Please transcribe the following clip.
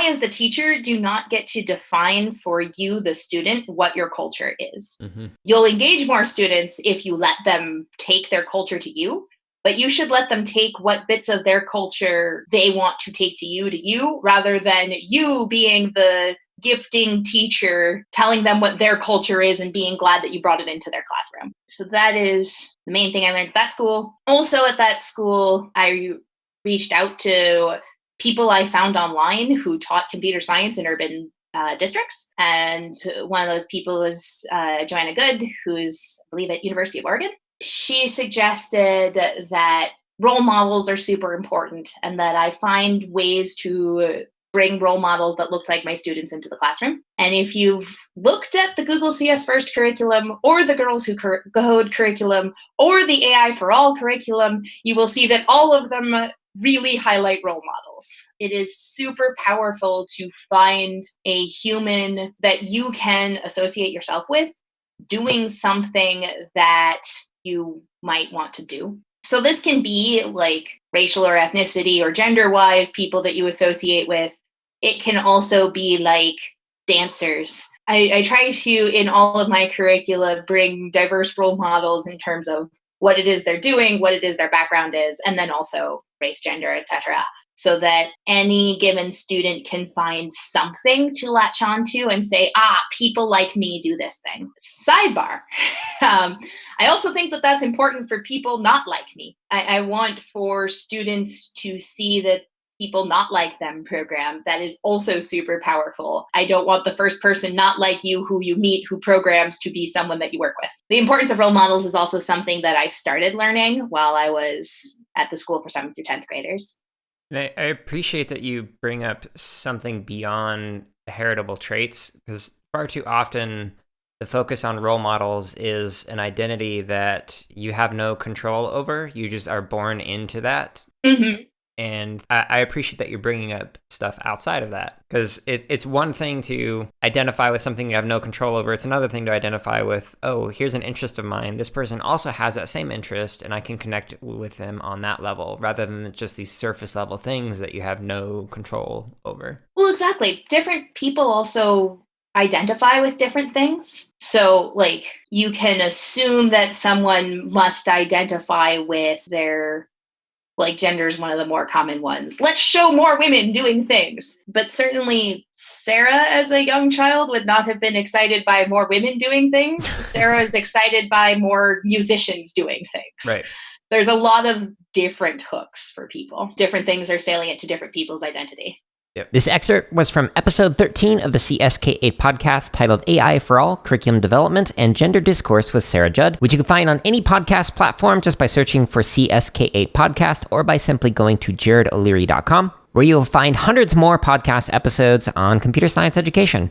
as the teacher, do not get to define for you, the student, what your culture is. You'll engage more students if you let them take their culture to you, but you should let them take what bits of their culture they want to take to you, rather than you being the gifting teacher telling them what their culture is and being glad that you brought it into their classroom. So that is the main thing I learned at that school. Also at that school, I reached out to people I found online who taught computer science in urban districts. And one of those people was Joanna Good, who's, I believe, at University of Oregon. She suggested that role models are super important and that I find ways to bring role models that look like my students into the classroom. And if you've looked at the Google CS First curriculum or the Girls Who Code curriculum or the AI for All curriculum, you will see that all of them really highlight role models. It is super powerful to find a human that you can associate yourself with doing something that you might want to do. So this can be like racial or ethnicity or gender-wise people that you associate with. It can also be like dancers. I try to, in all of my curricula, bring diverse role models in terms of what it is they're doing, what it is their background is, and then also race, gender, etc., so that any given student can find something to latch onto and say, people like me do this thing. Sidebar. I also think that that's important for people not like me. I want for students to see that people not like them program. That is also super powerful. I don't want the first person not like you who you meet who programs to be someone that you work with. The importance of role models is also something that I started learning while I was at the school for 7th through 10th graders. And I appreciate that you bring up something beyond heritable traits, because far too often the focus on role models is an identity that you have no control over. You just are born into that. Mm-hmm. And I appreciate that you're bringing up stuff outside of that, because it's one thing to identify with something you have no control over. It's another thing to identify with, oh, here's an interest of mine. This person also has that same interest, and I can connect with them on that level, rather than just these surface level things that you have no control over. Well, exactly. Different people also identify with different things. So, like, you can assume that someone must identify with their... like gender is one of the more common ones. Let's show more women doing things. But certainly Sarah, as a young child, would not have been excited by more women doing things. Sarah is excited by more musicians doing things. Right. There's a lot of different hooks for people. Different things are salient to different people's identity. Yep. This excerpt was from episode 13 of the CSK8 podcast titled AI for All, Curriculum Development and Gender Discourse with Sarah Judd, which you can find on any podcast platform just by searching for CSK8 podcast or by simply going to jaredoleary.com, where you'll find hundreds more podcast episodes on computer science education.